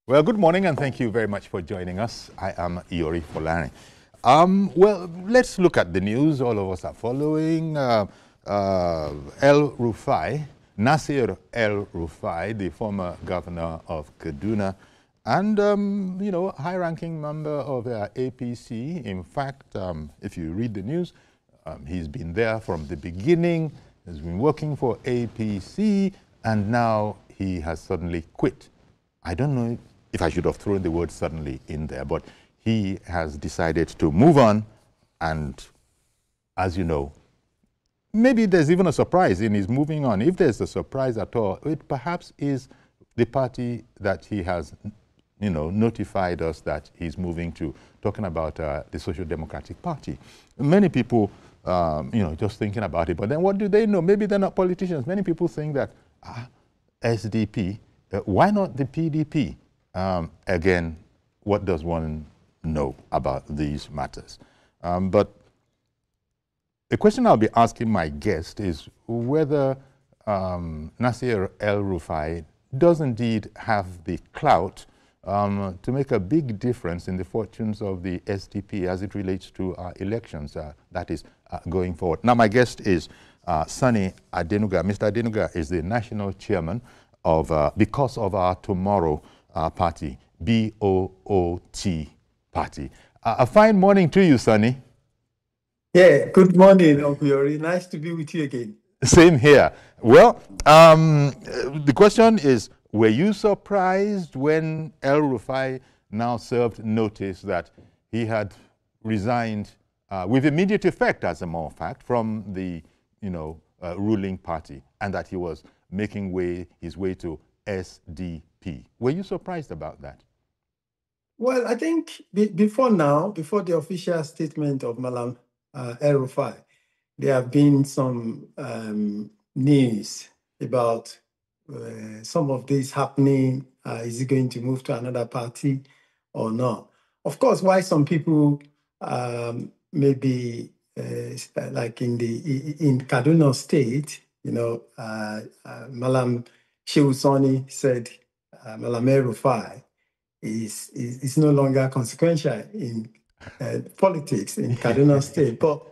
Well, good morning and thank you very much for joining us. I am Yori Folani. Well, let's look at the news all of us are following. El-Rufai, Nasir El-Rufai, the former governor of Kaduna, and, high-ranking member of APC. In fact, if you read the news, he's been there from the beginning, has been working for APC, and now he has suddenly quit. I don't know if I should have thrown the word suddenly in there, but he has decided to move on. And as you know, maybe there's even a surprise in his moving on. If there's a surprise at all, it perhaps is the party that he has, notified us that he's moving to, talking about the Social Democratic Party. Many people, just thinking about it, but then what do they know? Maybe they're not politicians. Many people think that, SDP, why not the PDP? Again, what does one know about these matters? But the question I'll be asking my guest is whether Nasir El-Rufai does indeed have the clout to make a big difference in the fortunes of the SDP as it relates to elections that is going forward. Now, my guest is Sani Adenuga. Mr. Adenuga is the national chairman of Because of Our Tomorrow party, BOOT party. A fine morning to you, Sonny. Yeah, good morning, Uncle Yori. Nice to be with you again. Same here. Well, the question is, were you surprised when El-Rufai now served notice that he had resigned with immediate effect, as a matter of fact, from the ruling party, and that he was making his way to SDP? Were you surprised about that? Well, I think before the official statement of Malam El-Rufai, there have been some news about some of this happening. Is he going to move to another party or not? Of course, why some people maybe like in Kaduna State, Malam Shehu Sani said Malam El-Rufai is no longer consequential in politics in Kaduna State. But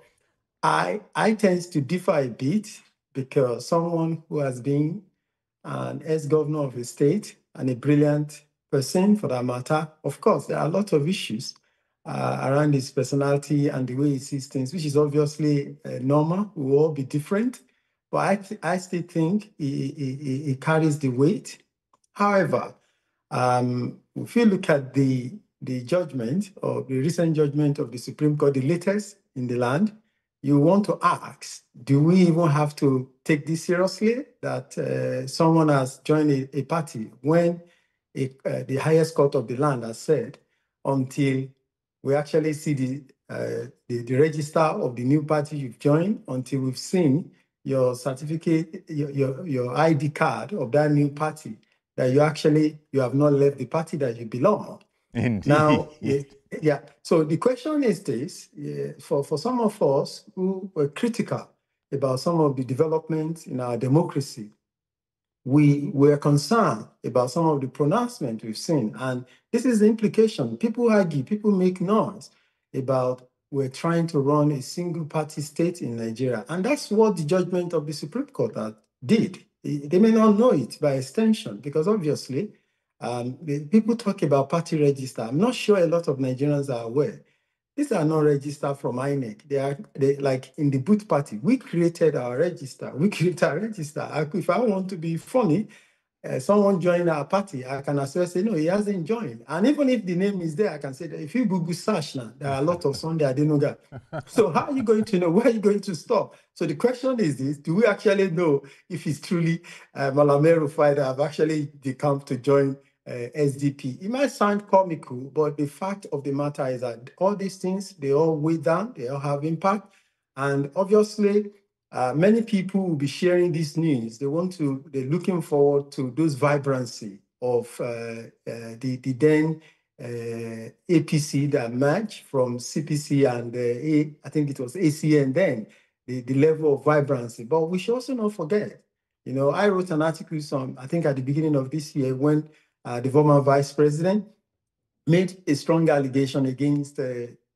I tend to differ a bit, because someone who has been an ex-governor of a state and a brilliant person for that matter, of course, there are a lot of issues around his personality and the way he sees things, which is obviously normal. We will all be different. But I still think he carries the weight. However, if you look at the judgment, or the recent judgment of the Supreme Court, the latest in the land, you want to ask, do we even have to take this seriously, that someone has joined a party when the highest court of the land has said, until we actually see the register of the new party you've joined, until we've seen your certificate, your ID card of that new party, that you have not left the party that you belong. Indeed. Now, yeah. So the question is this: for some of us who were critical about some of the developments in our democracy, we were concerned about some of the pronouncements we've seen, and this is the implication. People argue, people make noise about we're trying to run a single-party state in Nigeria, and that's what the judgment of the Supreme Court did. They may not know it by extension, because obviously people talk about party register. I'm not sure a lot of Nigerians are aware. These are not registered from INEC. They like in the Boot Party. We created our register. If I want to be funny, someone joined our party, I can as well say, no, he hasn't joined. And even if the name is there, I can say that if you Google search now, there are a lot of Sunday Adenuga. So how are you going to know? Where are you going to stop? So the question is this: do we actually know if it's truly Malam El-Rufai that have actually come to join SDP? It might sound comical, but the fact of the matter is that all these things, they all weigh down, they all have impact. And obviously, many people will be sharing this news. They're looking forward to those vibrancy of the then APC that merged from CPC and I think it was ACN then, the level of vibrancy. But we should also not forget, I wrote an article I think at the beginning of this year, when the former vice president, made a strong allegation against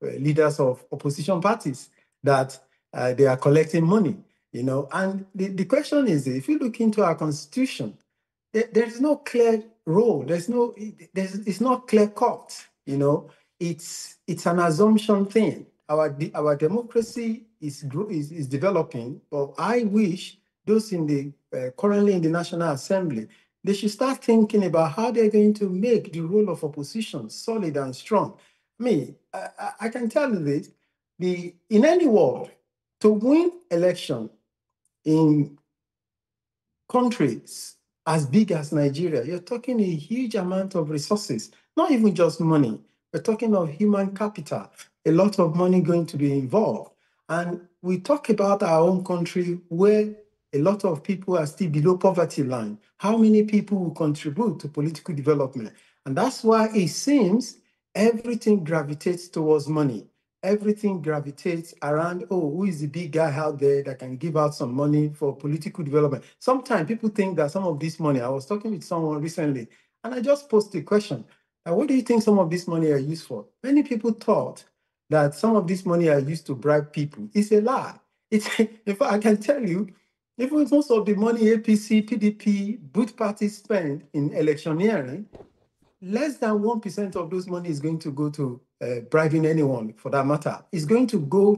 leaders of opposition parties that they are collecting money, And the question is, if you look into our constitution, there's no clear role. It's not clear cut, It's an assumption thing. Our democracy is developing, but I wish those in the currently in the National Assembly, they should start thinking about how they're going to make the role of opposition solid and strong. I can tell you this: in any world, to win election in countries as big as Nigeria, you're talking a huge amount of resources, not even just money. We're talking of human capital, a lot of money going to be involved. And we talk about our own country where a lot of people are still below poverty line. How many people will contribute to political development? And that's why it seems everything gravitates towards money. Everything gravitates around, who is the big guy out there that can give out some money for political development? Sometimes people think that some of this money, I was talking with someone recently, and I just posed a question. What do you think some of this money are used for? Many people thought that some of this money are used to bribe people. It's a lie. In fact, I can tell you, even most of the money APC, PDP, both parties spend in electioneering, less than 1% of those money is going to go to bribing anyone, for that matter. It's going to go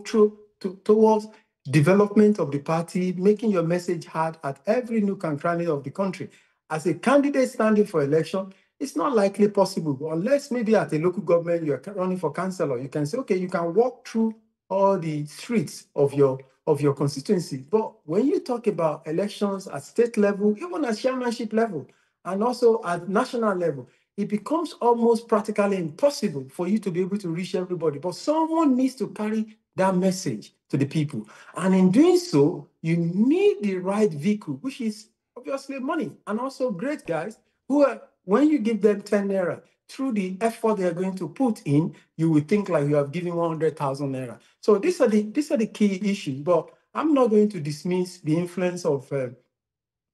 towards development of the party, making your message heard at every nook and cranny of the country. As a candidate standing for election, it's not likely possible, unless maybe at a local government you're running for councillor. You can say, okay, you can walk through all the streets of your constituency. But when you talk about elections at state level, even at chairmanship level, and also at national level, it becomes almost practically impossible for you to be able to reach everybody. But someone needs to carry that message to the people. And in doing so, you need the right vehicle, which is obviously money. And also great guys who are, when you give them 10 naira, through the effort they are going to put in, you will think like you have given 100,000 naira. So these are the key issues. But I'm not going to dismiss the influence of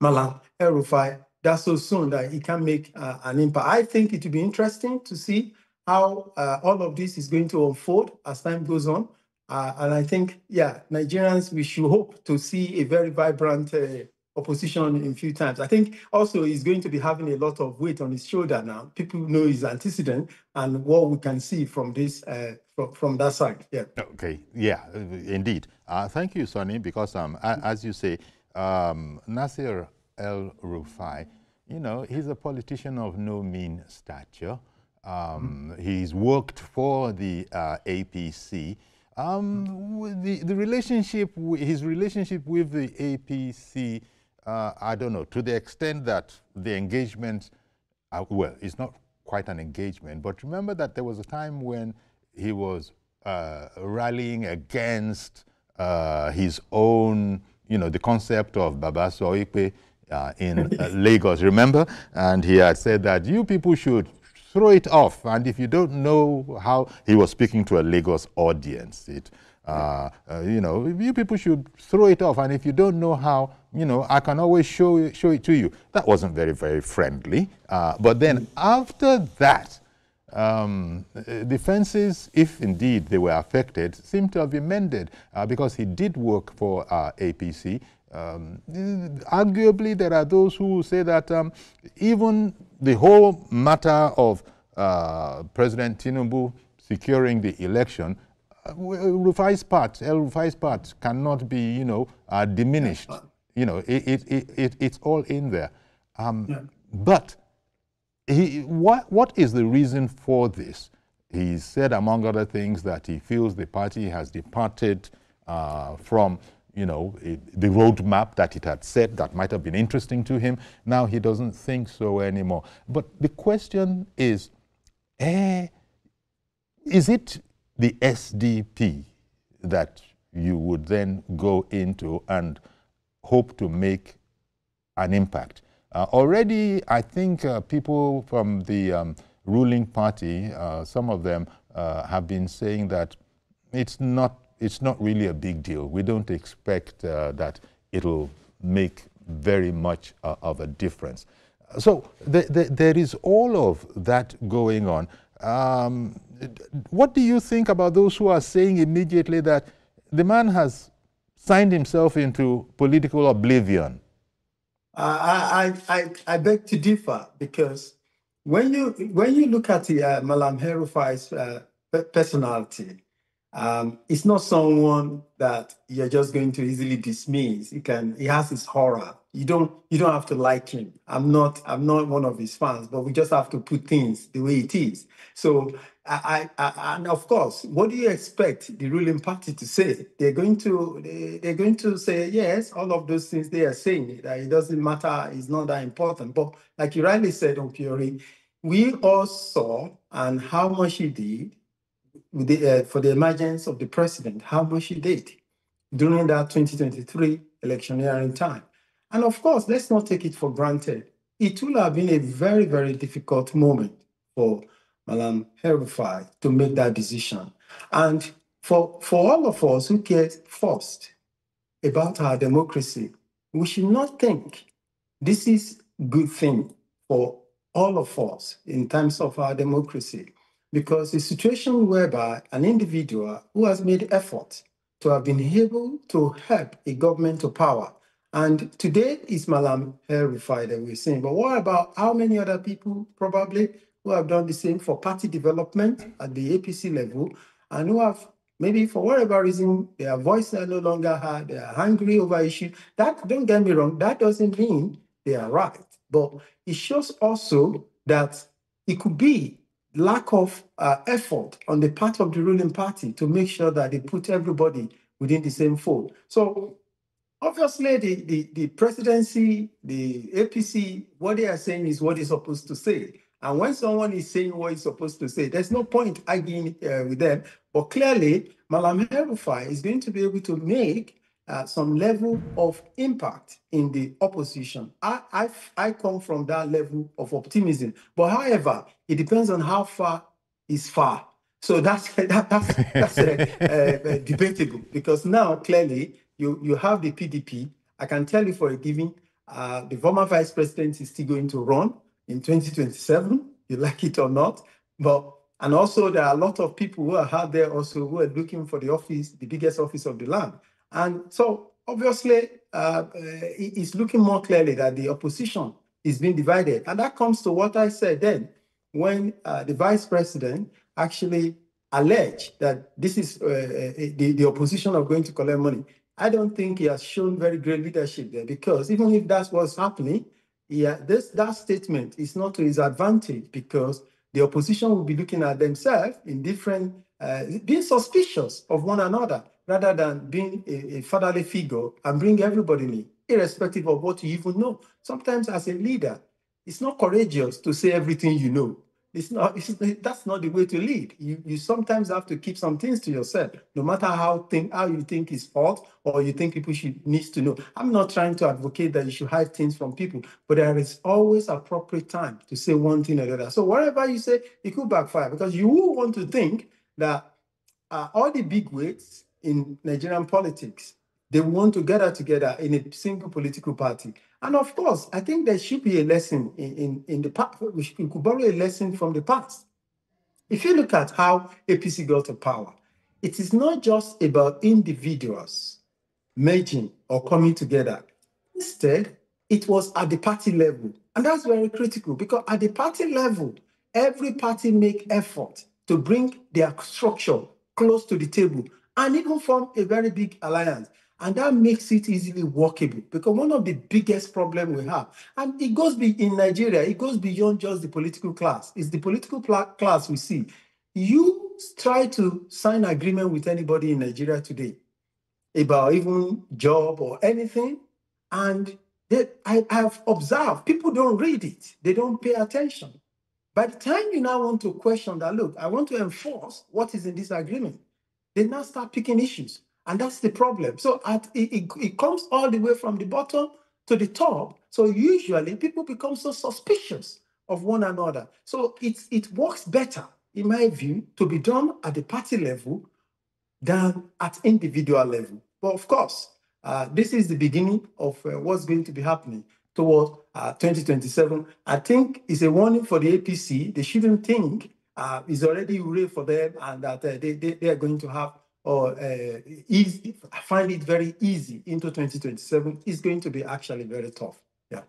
Malam El-Rufai that so soon that it can make an impact. I think it will be interesting to see how all of this is going to unfold as time goes on. And I think, Nigerians, we should hope to see a very vibrant opposition in a few times. I think also he's going to be having a lot of weight on his shoulder now. People know his antecedent and what we can see from this, from that side. Yeah. Okay. Yeah, indeed. Thank you, Sonny, because as you say, Nasir El-Rufai, he's a politician of no mean stature. He's worked for the APC. The relationship, his relationship with the APC, I don't know, to the extent that the engagement, well, it's not quite an engagement, but remember that there was a time when he was rallying against his own, the concept of Baba Soipe in Lagos, remember? And he had said that you people should throw it off. And if you don't know how, he was speaking to a Lagos audience, you people should throw it off. And if you don't know how, I can always show it to you. That wasn't very, very friendly. But then after that, the fences, if indeed they were affected, seem to have been mended because he did work for APC. Arguably, there are those who say that even the whole matter of President Tinubu securing the election, El-Rufai's part cannot be, diminished. It's all in there. But what is the reason for this? He said, among other things, that he feels the party has departed from the roadmap that it had set that might have been interesting to him. Now he doesn't think so anymore. But the question is it the SDP that you would then go into and hope to make an impact? Already, I think people from the ruling party, some of them have been saying that it's not really a big deal. We don't expect that it'll make very much of a difference. So there is all of that going on. What do you think about those who are saying immediately that the man has signed himself into political oblivion? I beg to differ, because when you look at the Malam El-Rufai's personality, it's not someone that you're just going to easily dismiss. He has his horror. You don't have to like him. I'm not one of his fans, but we just have to put things the way it is. So and of course, what do you expect the ruling party to say? They're going to say yes, all of those things they are saying, that it doesn't matter, it's not that important. But like you rightly said, Opiori, we all saw and how much he did for the emergence of the president, how much he did during that 2023 electioneering time. And of course, let's not take it for granted. It will have been a very, very difficult moment for Malam El-Rufai to make that decision. And for all of us who care first about our democracy, we should not think this is a good thing for all of us in terms of our democracy, because a situation whereby an individual who has made effort to have been able to help a government to power, and today is Malam El-Rufai that we're seeing, but what about how many other people probably who have done the same for party development at the APC level, and who have maybe for whatever reason their voice are no longer heard, they are angry over issues. That, don't get me wrong, that doesn't mean they are right, but it shows also that it could be lack of effort on the part of the ruling party to make sure that they put everybody within the same fold. So obviously, the presidency, the APC, what they are saying is what they're supposed to say. And when someone is saying what he's supposed to say, there's no point arguing with them. But clearly, Malam El-Rufai is going to be able to make some level of impact in the opposition. I come from that level of optimism. But however, it depends on how far is far. So that's debatable, because now clearly you have the PDP. I can tell you for a given, the former vice president is still going to run in 2027, you like it or not. And also there are a lot of people who are out there also who are looking for the office, the biggest office of the land. And so obviously it's looking more clearly that the opposition is being divided. And that comes to what I said then, when the vice president actually alleged that this is the opposition are going to collect money. I don't think he has shown very great leadership there, because even if that's what's happening, that statement is not to his advantage, because the opposition will be looking at themselves in different, being suspicious of one another, rather than being a fatherly figure and bring everybody in, irrespective of what you even know. Sometimes as a leader, it's not courageous to say everything you know. That's not the way to lead. You sometimes have to keep some things to yourself, no matter how you think is hot or you think people needs to know. I'm not trying to advocate that you should hide things from people, but there is always appropriate time to say one thing or the other. So whatever you say, it could backfire, because you will want to think that all the big weights in Nigerian politics, they want to gather together in a single political party. And of course, I think there should be a lesson in the past. We could borrow a lesson from the past. If you look at how APC got to power, it is not just about individuals merging or coming together. Instead, it was at the party level. And that's very critical, because at the party level, every party make effort to bring their structure close to the table and even form a very big alliance. And that makes it easily workable, because one of the biggest problems we have, and it goes in Nigeria, it goes beyond just the political class. It's the political class we see. You try to sign agreement with anybody in Nigeria today about even job or anything, and I have observed people don't read it. They don't pay attention. By the time you now want to question that, look, I want to enforce what is in this agreement, they now start picking issues. And that's the problem. So it comes all the way from the bottom to the top. So usually people become so suspicious of one another. So it works better, in my view, to be done at the party level than at individual level. But of course, this is the beginning of what's going to be happening. towards 2027, I think is a warning for the APC. They shouldn't think it's already real for them and that they are going to have or find it very easy into 2027. It's going to be actually very tough. Yeah.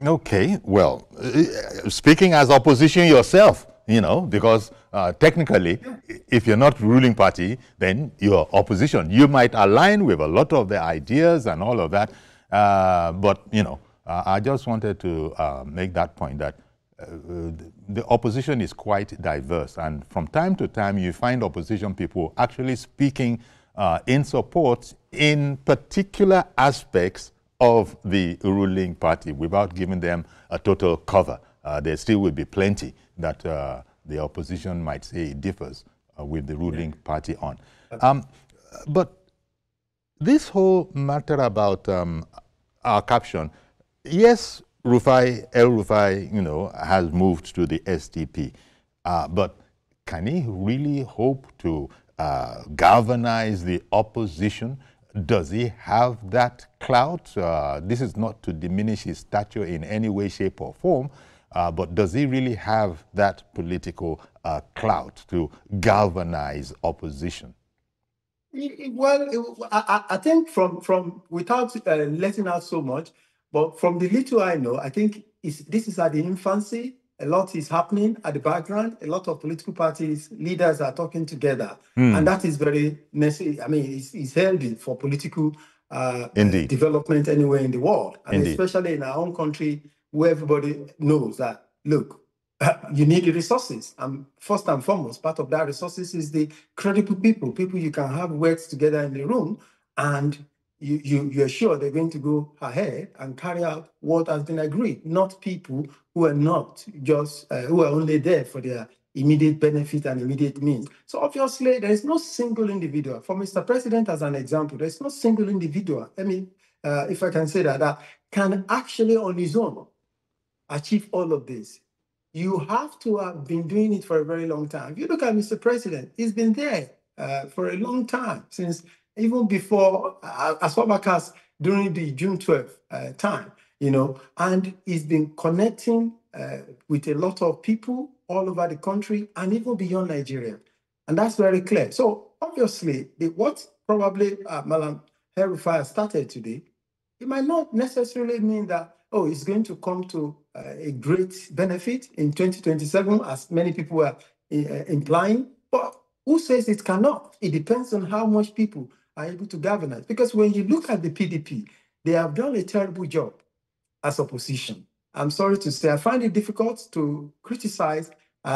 Okay, well, speaking as opposition yourself, because technically, if you're not ruling party, then you're opposition. You might align with a lot of the ideas and all of that, but, I just wanted to make that point that the opposition is quite diverse, and from time to time you find opposition people actually speaking in support in particular aspects of the ruling party without giving them a total cover. There still will be plenty that the opposition might say it differs with the ruling party on. But this whole matter about our caption, yes, El-Rufai, has moved to the SDP, but can he really hope to galvanize the opposition? Does he have that clout? This is not to diminish his stature in any way, shape, or form, but does he really have that political clout to galvanize opposition? Well, I think from without letting out so much, but from the little I know, I think this is at the infancy. A lot is happening at the background. A lot of political parties, leaders are talking together. And that is very necessary. I mean, it's healthy for political development anywhere in the world. And especially in our own country, where everybody knows that, look, you need the resources. And first and foremost, part of that resources is the credible people you can have works together in the room, and you're sure they're going to go ahead and carry out what has been agreed, not people who are not just, who are only there for their immediate benefit and immediate means. So obviously, there is no single individual. For Mr. President, as an example, there's no single individual, I mean, if I can say that can actually on his own achieve all of this. You have to have been doing it for a very long time. If you look at Mr. President, he's been there for a long time, since even before, as far back as during the June 12th time, and he's been connecting with a lot of people all over the country and even beyond Nigeria. And that's very clear. So obviously, what probably Madam El-Rufai started today, it might not necessarily mean that, it's going to come to a great benefit in 2027, as many people are implying. But who says it cannot? It depends on how much people are able to galvanize. Because when you look at the PDP, they have done a terrible job as opposition. I'm sorry to say, I find it difficult to criticize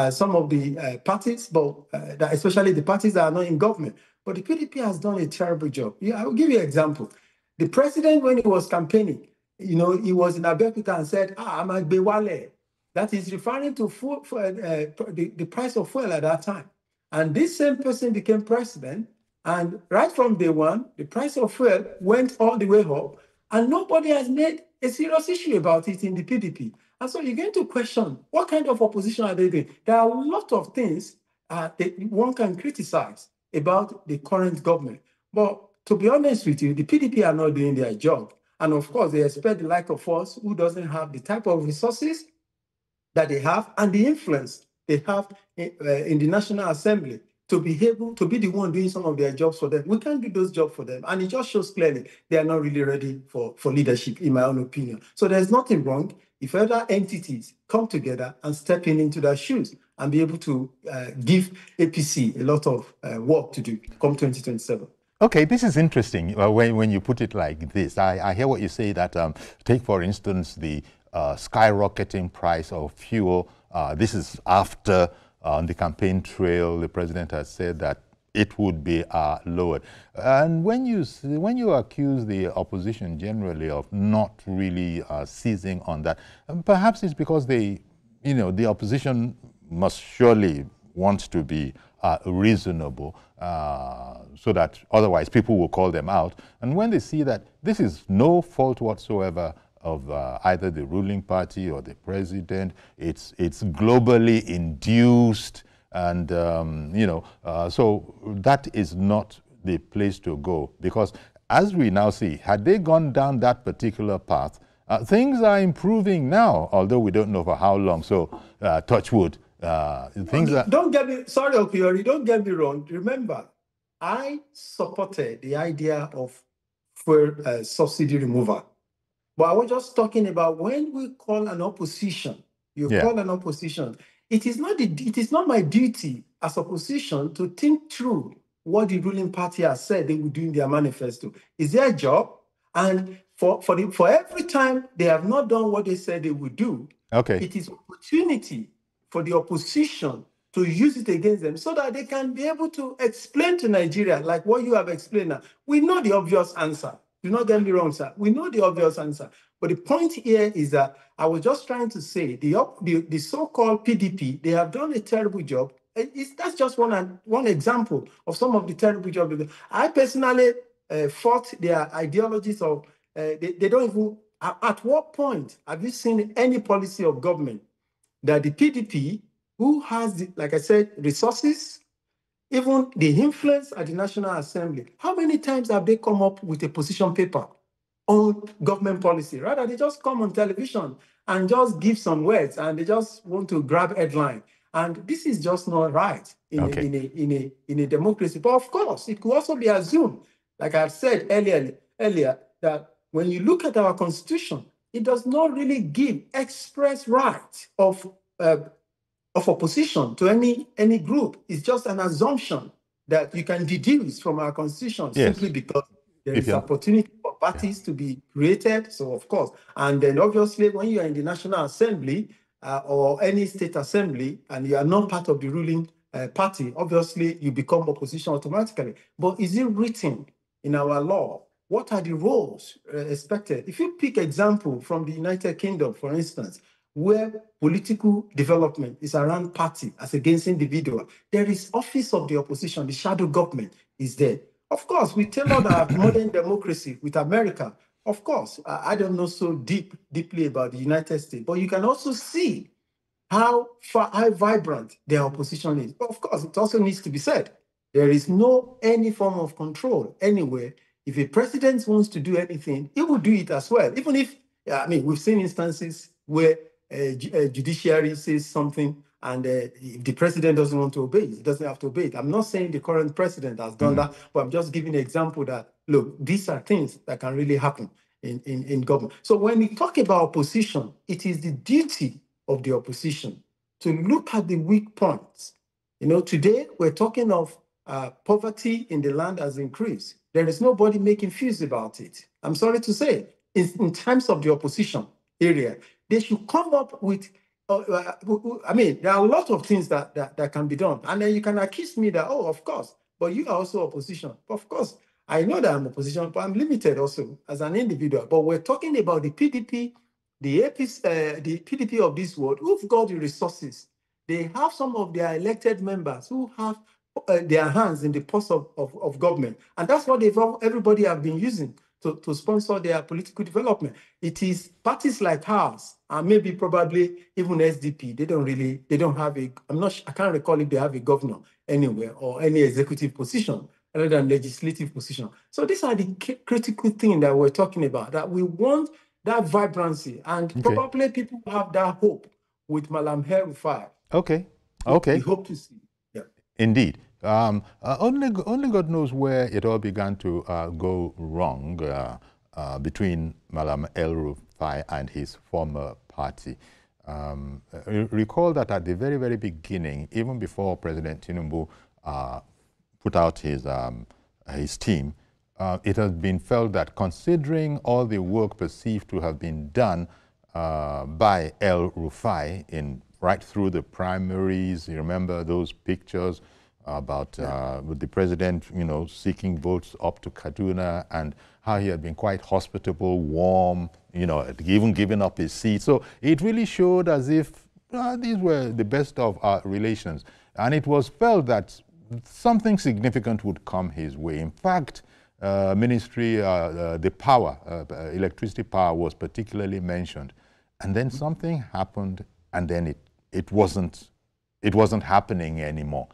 some of the parties, but especially the parties that are not in government. But the PDP has done a terrible job. I will give you an example. The president, when he was campaigning, he was in Abeokuta and said, I'm a Bewale. That is referring to the price of fuel at that time. And this same person became president, and right from day one, the price of fuel went all the way up, and nobody has made a serious issue about it in the PDP. And so you're going to question, what kind of opposition are they doing? There are a lot of things that one can criticize about the current government. But to be honest with you, the PDP are not doing their job. And of course, they expect the like of us who doesn't have the type of resources that they have and the influence they have in the National Assembly to be able to be the one doing some of their jobs for them. We can't do those jobs for them. And it just shows clearly they are not really ready for leadership, in my own opinion. So there's nothing wrong if other entities come together and step into their shoes and be able to give APC a lot of work to do come 2027. Okay, this is interesting when you put it like this. I hear what you say that, take for instance, the skyrocketing price of fuel. This is after on the campaign trail, the president has said that it would be lowered. And when you accuse the opposition generally of not really seizing on that, perhaps it's because the opposition must surely want to be reasonable, so that otherwise people will call them out. And when they see that this is no fault whatsoever of either the ruling party or the president, it's globally induced, and so that is not the place to go, because as we now see, had they gone down that particular path, Things are improving now, although we don't know for how long. So, touch wood. Don't get me, sorry, Okiori, don't get me wrong. Remember, I supported the idea of fuel subsidy removal. But I was just talking about when we call an opposition, call an opposition, it is not my duty as opposition to think through what the ruling party has said they will do in their manifesto. It's their job. And for every time they have not done what they said they would do, it is opportunity for the opposition to use it against them so that they can be able to explain to Nigeria, like what you have explained now. We know the obvious answer. Do not get me wrong, sir. We know the obvious answer. But the point here is that I was just trying to say the so-called PDP, they have done a terrible job. That's just one example of some of the terrible jobs. I personally fought their ideologies of, they don't even, at what point have you seen any policy of government that the PDP, who has, like I said, resources, even the influence at the National Assembly, how many times have they come up with a position paper on government policy? Rather, they just come on television and just give some words and they just want to grab headline. And this is just not right in a democracy. But of course, it could also be assumed, like I've said earlier, that when you look at our constitution, it does not really give express right of opposition to any group. It's just an assumption that you can deduce from our constitution simply because there is opportunity for parties to be created. So of course, and then obviously when you are in the National Assembly or any state assembly and you are not part of the ruling party, obviously you become opposition automatically. But is it written in our law? What are the roles expected? If you pick example from the United Kingdom, for instance, where political development is around party as against individual, there is office of the opposition, the shadow government is there. Of course, we tailor our modern democracy with America. Of course, I don't know so deeply about the United States, but you can also see how vibrant their opposition is. But of course, it also needs to be said, there is no any form of control anywhere. If a president wants to do anything, he will do it as well. Even if, I mean, we've seen instances where judiciary says something and if the president doesn't want to obey it, he doesn't have to obey it. I'm not saying the current president has done that, but I'm just giving an example that, look, these are things that can really happen in government. So when we talk about opposition, it is the duty of the opposition to look at the weak points. You know, today we're talking of poverty in the land has increased. There is nobody making fuse about it. I'm sorry to say, in terms of the opposition area, they should come up with, I mean, there are a lot of things that can be done. And then you can accuse me that, oh, of course, but you are also opposition. Of course, I know that I'm opposition, but I'm limited also as an individual. But we're talking about the PDP, the PDP of this world, who've got the resources. They have some of their elected members who have their hands in the pulse of government. And that's what everybody have been using to sponsor their political development. It is parties like ours, and maybe probably even SDP, they don't have I can't recall if they have a governor anywhere or any executive position other than legislative position. So these are the critical things that we're talking about, that we want that vibrancy, and probably people have that hope with Malam El-Rufai. We hope to see. Yeah. Indeed. Only God knows where it all began to go wrong between Malam El-Rufai and his former party. Recall that at the very, very beginning, even before President Tinubu put out his team, it has been felt that considering all the work perceived to have been done by El-Rufai right through the primaries, you remember those pictures about with the president, you know, seeking votes up to Kaduna, and how he had been quite hospitable, warm, you know, even giving up his seat. So it really showed as if these were the best of relations. And it was felt that something significant would come his way. In fact, ministry, the power, electricity power was particularly mentioned. And then something happened, and then it wasn't happening anymore.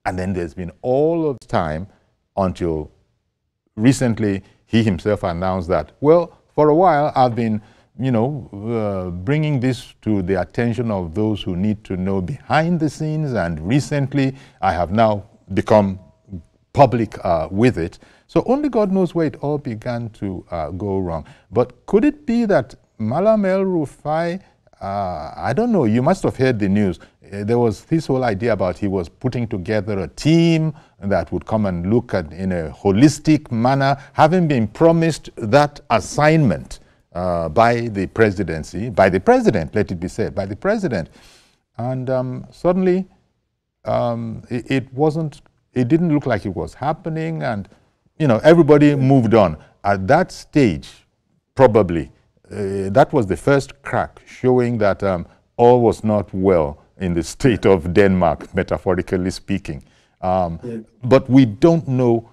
And then there's been all of time until recently he himself announced that, well, for a while I've been bringing this to the attention of those who need to know behind the scenes. And recently, I have now become public with it. So only God knows where it all began to go wrong. But could it be that Malam El-Rufai, I don't know, you must have heard the news. There was this whole idea about he was putting together a team that would come and look at in a holistic manner, having been promised that assignment by the presidency, by the president, let it be said, by the president. And suddenly it didn't look like it was happening, and everybody moved on. At that stage, probably, that was the first crack showing that all was not well in the state of Denmark, metaphorically speaking. But we don't know,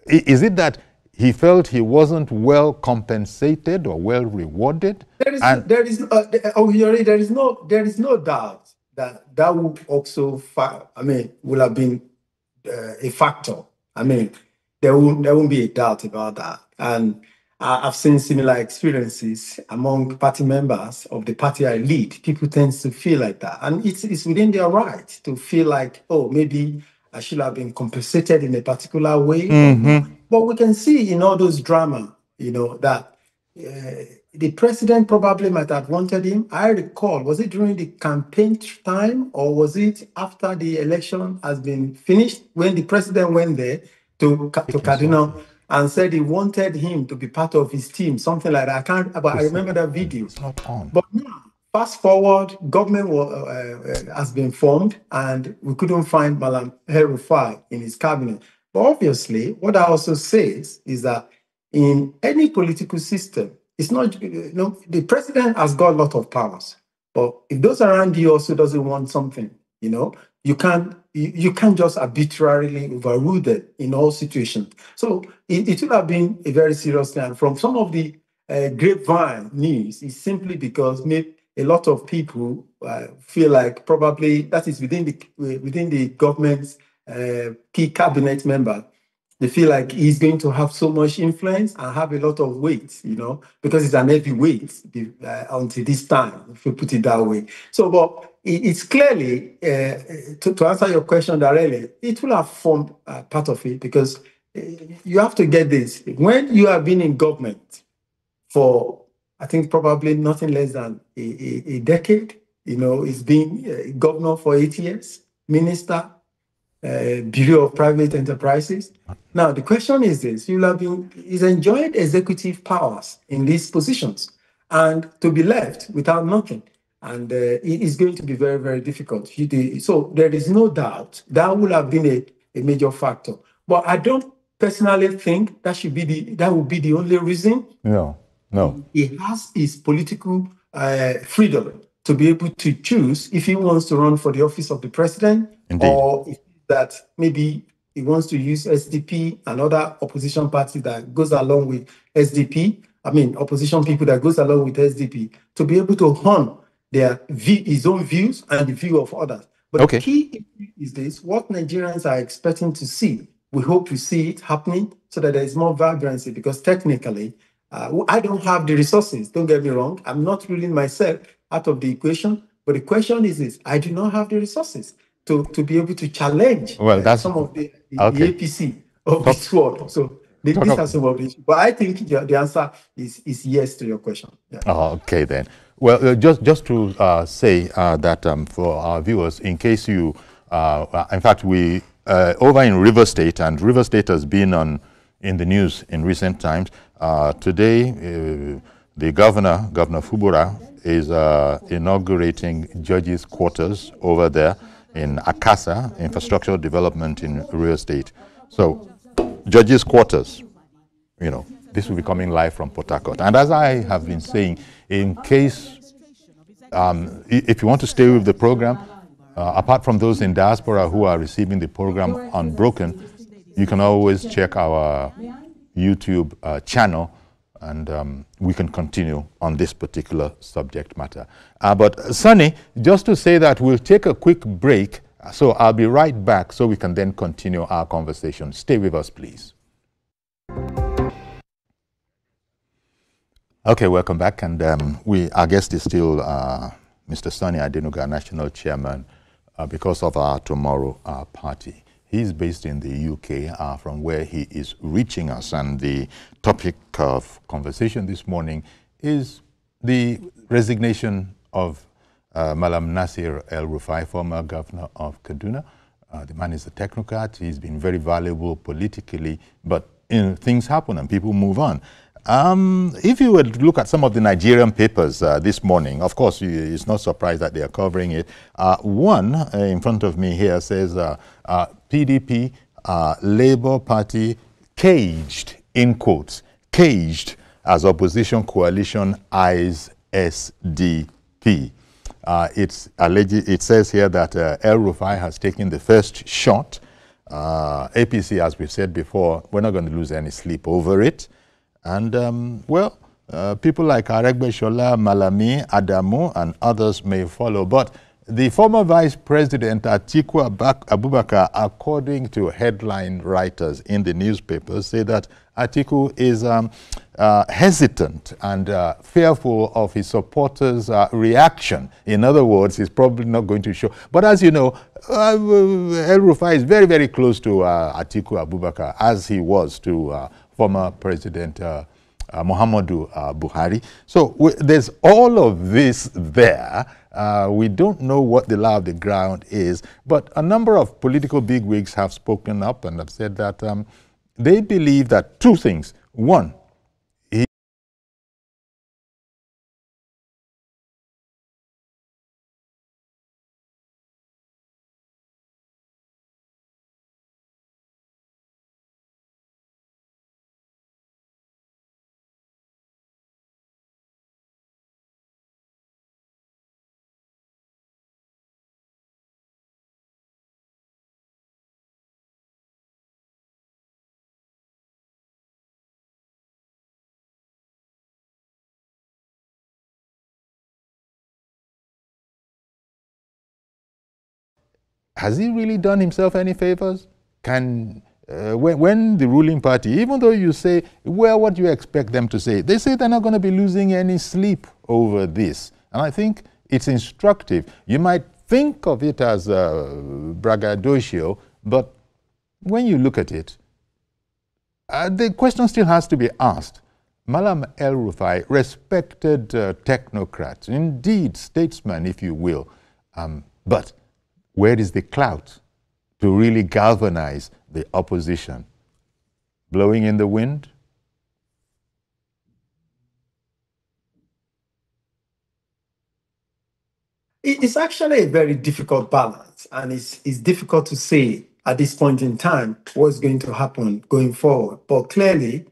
is it that he felt he wasn't well compensated or well rewarded? There is no doubt that would also, will have been a factor. There won't be a doubt about that. And I've seen similar experiences among party members of the party I lead. People tend to feel like that. And it's within their right to feel like, oh, maybe I should have been compensated in a particular way. But we can see in all those drama, that the president probably might have wanted him. I recall, was it during the campaign time or was it after the election has been finished when the president went there to Kaduna and said he wanted him to be part of his team, something like that. I remember that video. It's not on. But now, fast forward, government has been formed and we couldn't find Malam El-Rufai in his cabinet. But obviously, what I also say is that in any political system, it's not, the president has got a lot of powers. But if those around you also doesn't want something, you can't just arbitrarily overrule them in all situations. So it would have been a very serious thing. And from some of the grapevine news, it's simply because maybe a lot of people feel like probably that is within the government's key cabinet member. They feel like he's going to have so much influence and have a lot of weight, because it's an heavy weight until this time, if you put it that way. So, but it's clearly, to answer your question directly, it will have formed part of it because you have to get this. When you have been in government for, I think, probably nothing less than a decade, it's been governor for 8 years, minister, Bureau of Private Enterprises. Now, the question is this: he's enjoyed executive powers in these positions, and to be left without nothing, and it is going to be very, very difficult. So there is no doubt that would have been a major factor. But I don't personally think that would be the only reason. No. He has his political freedom to be able to choose if he wants to run for the office of the president. Indeed. Or if that maybe he wants to use SDP and other opposition parties that goes along with SDP, opposition people that goes along with SDP, to be able to hone his own views and the view of others. But the key is this: what Nigerians are expecting to see, we hope to see it happening so that there is more vibrancy, because technically, I don't have the resources, don't get me wrong. I'm not ruling myself out of the equation, but the question is this: I do not have the resources to be able to challenge some of the APC of this world. So these are some of the issues. But I think the answer is yes to your question. Yeah. Okay, then. Well, just to say that for our viewers, in case you, in fact, we, over in River State, and River State has been in the news in recent times. Today, the Governor Fubura, is inaugurating judges' quarters over there in Akasa, infrastructural development in River State. So, judges' quarters, this will be coming live from Port Harcourt. And as I have been saying, in case, if you want to stay with the program, apart from those in diaspora who are receiving the program unbroken, you can always check our YouTube channel, and we can continue on this particular subject matter. But Sonny, just to say that we'll take a quick break, so I'll be right back so we can then continue our conversation. Stay with us, please. Okay, welcome back. And our guest is still Mr. Sonny Adenuga, National Chairman, because of our tomorrow party. He's based in the UK, from where he is reaching us. And the topic of conversation this morning is the resignation of Malam Nasir El-Rufai, former governor of Kaduna. The man is a technocrat. He's been very valuable politically, but things happen and people move on. If you would look at some of the Nigerian papers this morning, of course, it's not surprised that they are covering it. One in front of me here says PDP, Labour Party, caged, in quotes, caged as opposition coalition eyes SDP. It says here that El-Rufai has taken the first shot. APC, as we've said before, we're not going to lose any sleep over it. And, people like Aregbe Shola, Malami, Adamu, and others may follow. But the former Vice President, Atiku Abubakar, according to headline writers in the newspapers, say that Atiku is hesitant and fearful of his supporters' reaction. In other words, he's probably not going to show. But as you know, El-Rufai is very, very close to Atiku Abubakar, as he was to former President Muhammadu Buhari. So there's all of this there. We don't know what the law of the ground is, but a number of political bigwigs have spoken up and have said that they believe that two things. One, has he really done himself any favors? When the ruling party, even though you say, well, what do you expect them to say? They say they're not going to be losing any sleep over this. And I think it's instructive. You might think of it as braggadocio, but when you look at it, the question still has to be asked. Malam El-Rufai, respected technocrat, indeed statesman, if you will, but where is the clout to really galvanize the opposition? Blowing in the wind? It's actually a very difficult balance, and it's difficult to say at this point in time what's going to happen going forward. But clearly,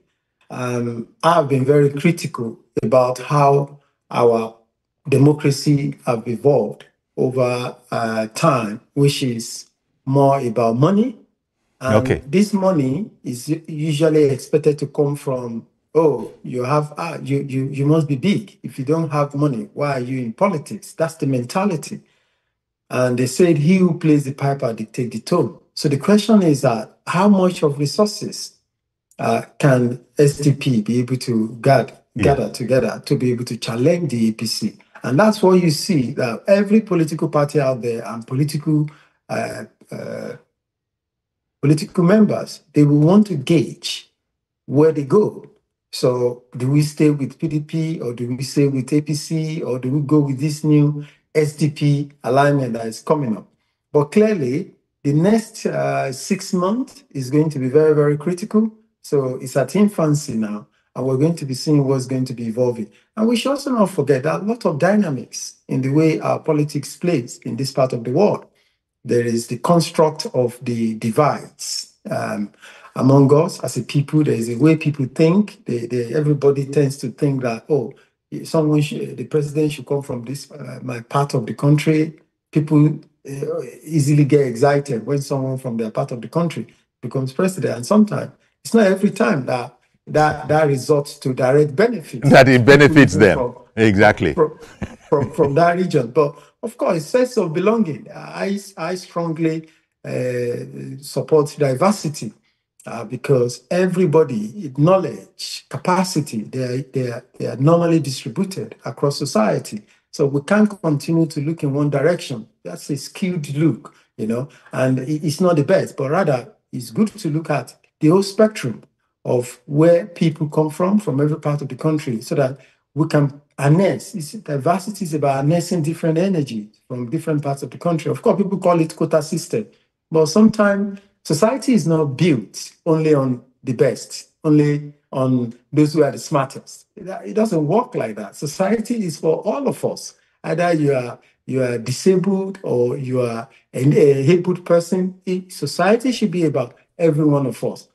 I've been very critical about how our democracy have evolved over time, which is more about money. And this money is usually expected to come from, oh, you must be big. If you don't have money, why are you in politics? That's the mentality. And they said, he who plays the piper dictate the tone. So the question is that how much of resources can SDP be able to gather together to be able to challenge the APC? And that's what you see, that every political party out there and political members, they will want to gauge where they go. So do we stay with PDP, or do we stay with APC, or do we go with this new SDP alignment that is coming up? But clearly, the next 6 months is going to be very, very critical. So it's at infancy now, and we're going to be seeing what's going to be evolving. And we should also not forget that a lot of dynamics in the way our politics plays in this part of the world. There is the construct of the divides among us as a people. There is a way people think. Everybody tends to think that, oh, the president should come from this my part of the country. People easily get excited when someone from their part of the country becomes president. And sometimes, it's not every time that results to direct benefits. That it benefits them. Exactly. From that region. But of course, sense of belonging. I strongly support diversity. because everybody, knowledge, capacity, they are normally distributed across society. So we can't continue to look in one direction. That's a skewed look, and it's not the best, but rather it's good to look at the whole spectrum of where people come from every part of the country, so that we can harness. Diversity is about harnessing different energy from different parts of the country. Of course, people call it quota system, but sometimes society is not built only on the best, only on those who are the smartest. It doesn't work like that. Society is for all of us. Either you are disabled or you are an able person. Society should be about every one of us.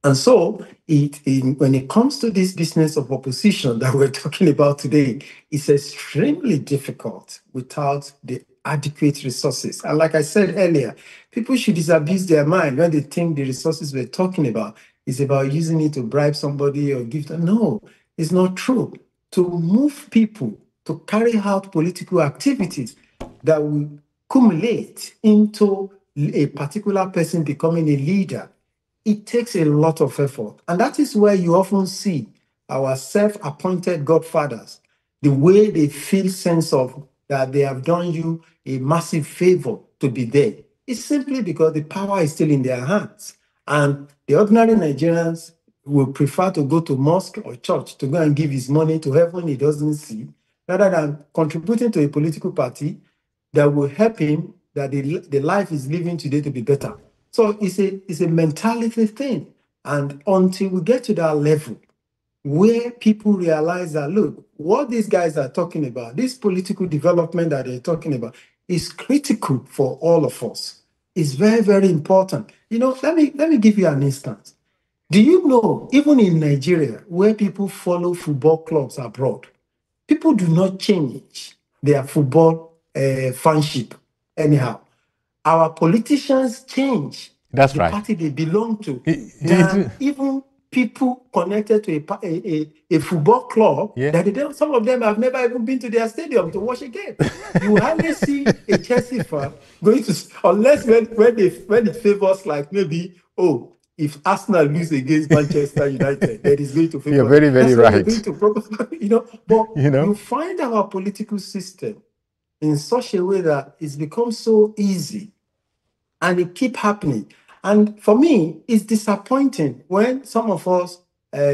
And so, when it comes to this business of opposition that we're talking about today, it's extremely difficult without the adequate resources. And like I said earlier, people should disabuse their mind when they think the resources we're talking about is about using it to bribe somebody or give them. No, it's not true. To move people to carry out political activities that will accumulate into a particular person becoming a leader, it takes a lot of effort. And that is where you often see our self-appointed godfathers, the way they feel sense of that they have done you a massive favor to be there. It's simply because the power is still in their hands. And the ordinary Nigerians will prefer to go to mosque or church to go and give his money to heaven he doesn't see, rather than contributing to a political party that will help him, that the life he's living today to be better. So it's a mentality thing. And until we get to that level where people realize that, look, what these guys are talking about, this political development that they're talking about, is critical for all of us. It's very, very important. Let me give you an instance. Do you know, even in Nigeria, where people follow football clubs abroad, people do not change their football fanship anyhow. Our politicians change That's the right. party they belong to than even people connected to a football club. Yeah. That some of them have never even been to their stadium to watch a game. You hardly see a Chelsea fan going to, unless when it favors, like maybe, if Arsenal lose against Manchester United, that is going to favor. You're very, very That's when they're right. going to probably, But you find our political system in such a way that it's become so easy, and it keep happening. And for me, it's disappointing when some of us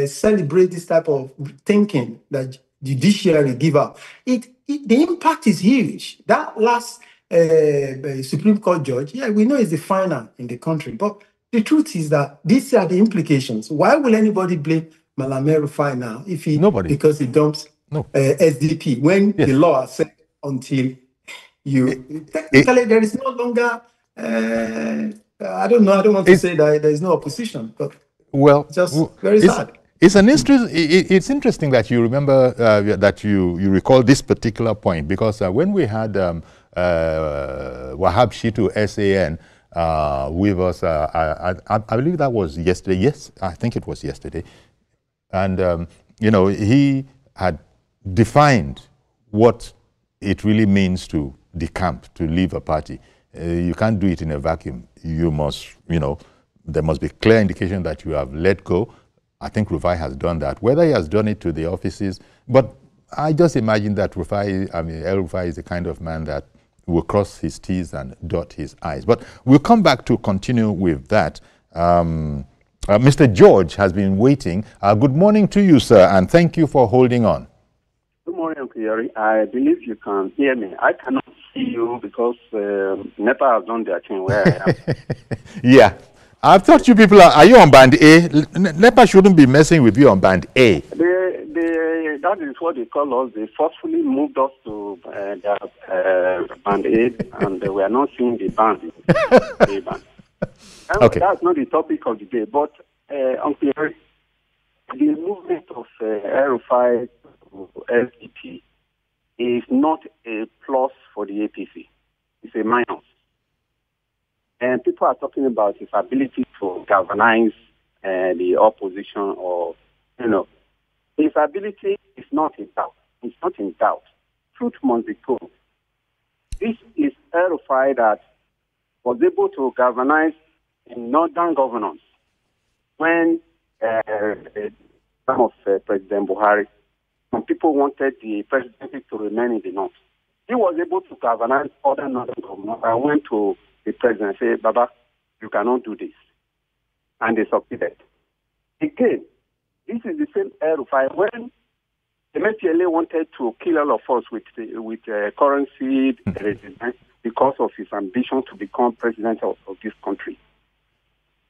celebrate this type of thinking that judiciary give out. The impact is huge. That last Supreme Court judge, yeah, we know is the final in the country, but the truth is that these are the implications. Why will anybody blame Malam El-Rufai now Nobody. because he dumps SDP when the law has said until technically there is no longer I don't want to say that there is no opposition, but just very sad. It's interesting that you remember that you recall this particular point, because when we had Wahab Shitu SAN with us, I believe that was yesterday. Yes, I think it was yesterday, and he had defined what it really means to decamp, to leave a party. You can't do it in a vacuum. You must, there must be clear indication that you have let go. I think Rufai has done that. Whether he has done it to the offices, but I just imagine that El-Rufai is the kind of man that will cross his T's and dot his I's. But we'll come back to continue with that. Mr. George has been waiting. Good morning to you, sir, and thank you for holding on. Good morning, Uncle Yeri. I believe you can hear me. I cannot see you because NEPA has done their thing where I am. Yeah. I've thought you people are you on band A? NEPA shouldn't be messing with you on band A. That is what they call us. They forcefully moved us to band A, and we are not seeing the band. Okay. That's not the topic of the day. But, Uncle Yeri, the movement of El-Rufai to SDP is not a plus for the APC. It's a minus. And people are talking about his ability to galvanize the opposition, or, his ability is not in doubt. It's not in doubt. Truth must be told. This is El-Rufai that was able to galvanize in northern governance when time of President Buhari, some people wanted the presidency to remain in the north. He was able to galvanize other northern governors. I went to the president and said, Baba, you cannot do this. And they succeeded. Again, this is the same El-Rufai when the MPLA wanted to kill all of us with currency resistance because of his ambition to become president of this country.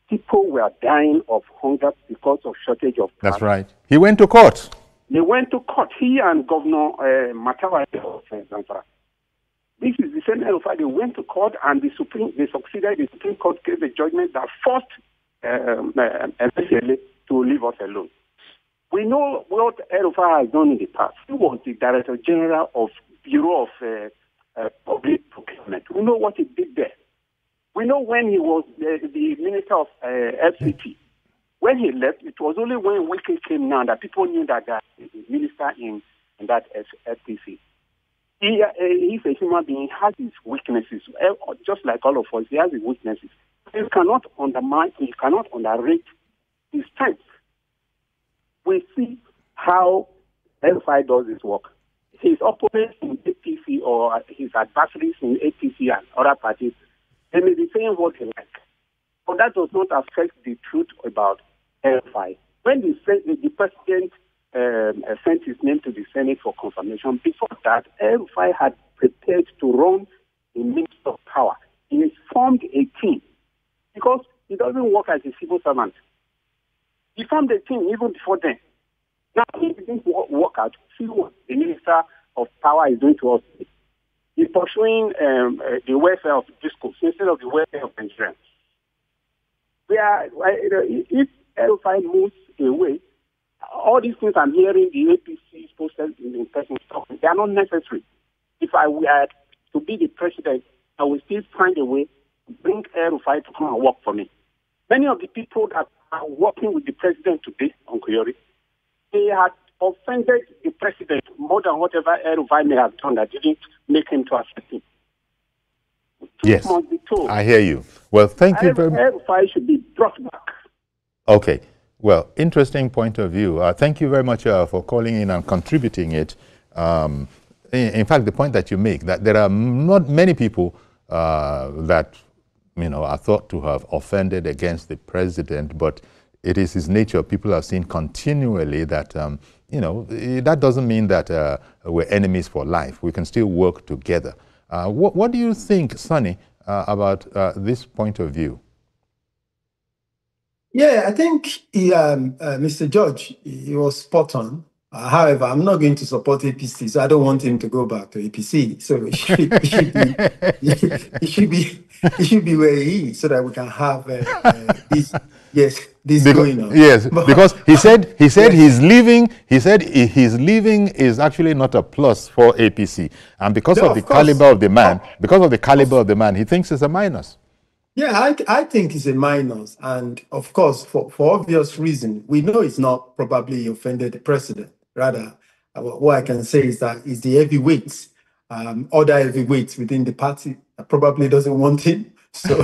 People were dying of hunger because of shortage of That's right. He went to court. They went to court. He and Governor Matawa of Zamfara. This is the same El-Rufai. They went to court and they succeeded. The Supreme Court gave a judgment that forced MPLA to leave us alone. We know what El-Rufai has done in the past. He was the Director General of Bureau of Public Procurement. We know what he did there. We know when he was the Minister of FCT. When he left, it was only when Wiki came now that people knew that the minister in that FCT. He's a human being. He has his weaknesses, just like all of us. He has his weaknesses. You cannot undermine, you cannot underrate his strengths. We see how El-Rufai does his work. His opponents in APC or his adversaries in APC and other parties, they may be saying what they like. But that does not affect the truth about El-Rufai. When the president sent his name to the Senate for confirmation, before that, El-Rufai had prepared to run a ministry of power. He formed a team because he doesn't work as a civil servant. He formed a team even before then. Now, he didn't work out. See what the Minister of Power is doing to us. He's pursuing the welfare of discourse instead of the welfare of Nigerians. If El-Rufai moves away, all these things I'm hearing, the APC posted in person talking, they are not necessary. If I were to be the president, I will still find a way to bring El-Rufai to come and work for me. Many of the people that are working with the president today, Uncle Yori, they had offended the president more than whatever El-Rufai may have done that didn't make him to accept him. Yes, must be told. I hear you. Well, thank you very much. El-Rufai should be brought back. Okay. Well, interesting point of view. Thank you very much for calling in and contributing it. In fact, the point that you make, that there are not many people that are thought to have offended against the president, but it is his nature. People have seen continually that, that doesn't mean that we're enemies for life. We can still work together. What do you think, Sonny, about this point of view? Yeah, I think Mr. George, he was spot on. However, I'm not going to support APC, so I don't want him to go back to APC. So he should be where he is, so that we can have this going on. Yes, because he said he's leaving. He said his leaving is actually not a plus for APC, and because of the caliber of the man, he thinks it's a minus. Yeah, I think it's a minus, and of course, for obvious reason, we know it's not probably offended the president. Rather, what I can say is that it's the heavyweights, other heavyweights within the party that probably doesn't want him. So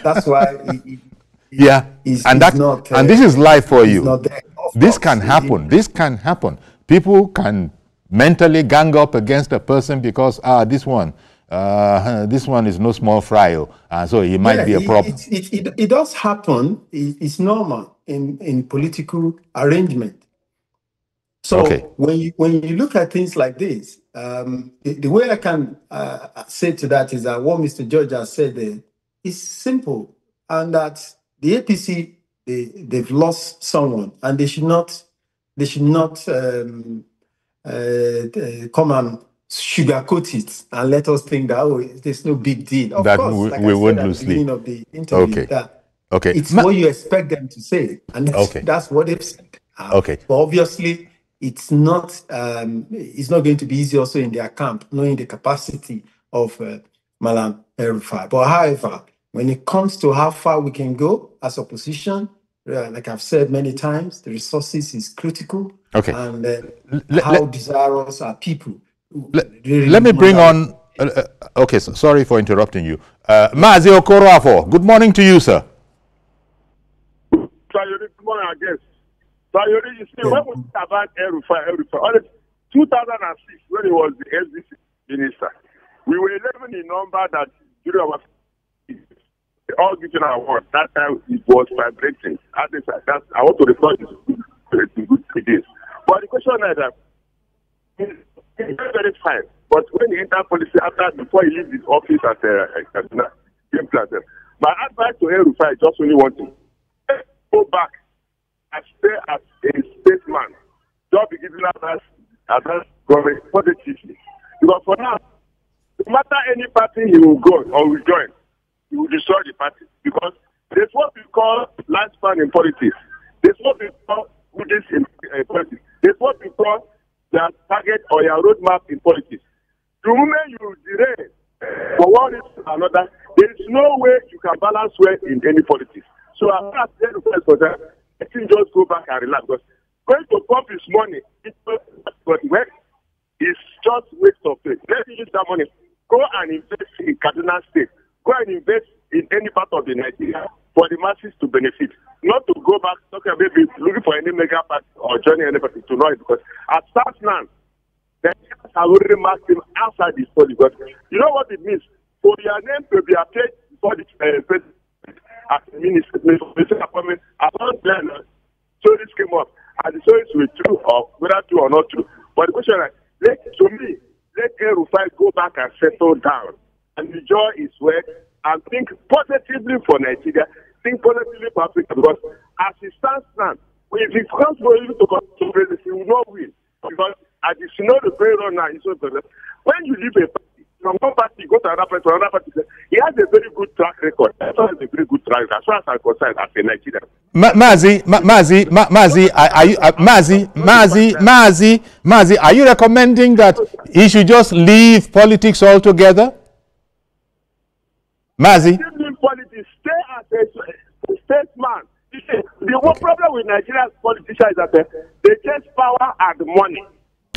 that's why he's not. And this is life for you. Not there. This can happen. This can happen. People can mentally gang up against a person because this one is no small fry, so he might be a problem. It does happen. It's normal in political arrangement. So when you look at things like this, the way I can say to that is that what Mr. George has said there is simple, and that the APC they've lost someone, and they should not come and sugarcoat it and let us think that there's no big deal. Of course, like we won't lose sleep. Of the interview, it's what you expect them to say, and that's what they've said. But obviously, it's not going to be easy also in their camp, knowing the capacity of Malam El-Rufai. But however, when it comes to how far we can go as opposition, like I've said many times, the resources is critical, and how desirous are people. Let me bring on. Sorry for interrupting you. Mazi Okoroafo, good morning to you, sir. more against. So you see, when we talk about El-Rufai, honestly, 2006, when he was the SDP minister, we were 11 in number that during our all given our award. That time it was vibrating. I want to refer to good days. But the question is that it's very, very fine. But when he entered policy before he leaves his office at Kaduna, my advice to El-Rufai is just only one thing. Go back and stay as a statesman. Don't be giving advice government positively. Because for now, no matter any party he will go or will join, he will destroy the party. Because there's what we call lifespan in politics. There's what we call goodies in politics. There's what we call their target or your roadmap in politics. The moment you delay for one reason or another, there is no way you can balance well in any politics. So as far as the first for that, I think just go back and relax. Because going to pump his money, it's just waste of it. Let's use that money. Go and invest in Kaduna State. Go and invest in any part of the Nigeria for the masses to benefit. Not to go back, maybe looking for any mega party or joining anybody to know it. Because at start now, the have already marked him outside the study. Because you know what it means? For your name to be appeared before the president as a minister appointment, as long as stories came up, and the stories were true or whether true or not true. But the question is, let El-Rufai go back and settle down and enjoy his work and think positively for Nigeria, think positively for Africa. Because as it stands now, if he comes for him to come to presidency, he will not win. Because as you know, the very wrong now, when you leave a party, from one party, you go to another party, he has a very good track record. That's why a very good track record, as far as I'm concerned, as a Nigerian. Mazi, are you recommending that he should just leave politics altogether? Mazi? Leave politics, stay as a statesman. The whole problem with Nigerian politicians is that they chase power and money.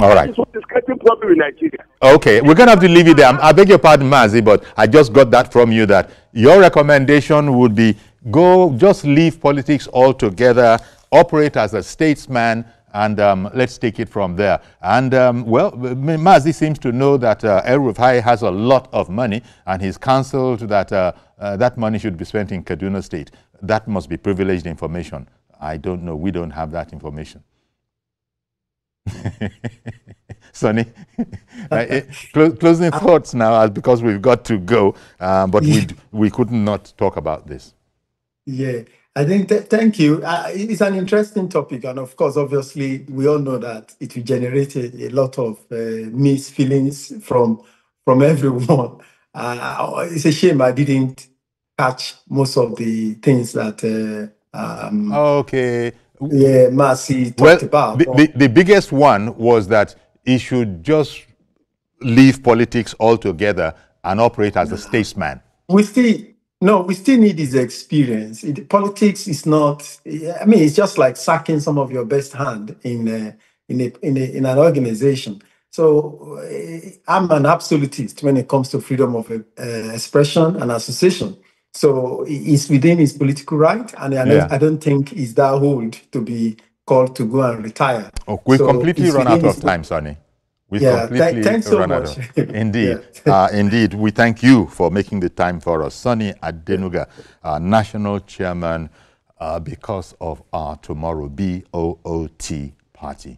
All right. That is what is creating problem in Nigeria. Okay, we're going to have to leave it there. I beg your pardon, Mazi, but I just got that from you that your recommendation would be just leave politics altogether, operate as a statesman, and let's take it from there. And, well, Mazi seems to know that El-Rufai has a lot of money, and he's counseled that that money should be spent in Kaduna State. That must be privileged information. I don't know. We don't have that information. Sonny, closing thoughts now, because we've got to go, but we could not talk about this. Yeah, I think, thank you. It's an interesting topic, and of course, obviously, we all know that it will generate a lot of mixed feelings from everyone. It's a shame I didn't catch most of the things that okay. Yeah, Mazi talked about. The biggest one was that he should just leave politics altogether and operate as a statesman. We still need his experience. Politics is not. I mean, it's just like sacking some of your best hand in an organization. So I'm an absolutist when it comes to freedom of expression and association. So it's within his political right, and I don't think he's that old to be called to go and retire. Oh, we've completely run out of time, Sonny. We've completely thanks so much. Indeed. Indeed. We thank you for making the time for us. Sonny Adenuga, National Chairman, because of our Tomorrow, BOOT party.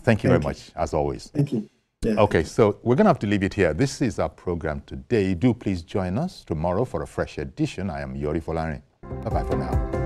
Thank you very much, as always. Thank you. Yeah. Okay, so we're going to have to leave it here. This is our program today. Do please join us tomorrow for a fresh edition. I am Yori Folani. Bye-bye for now.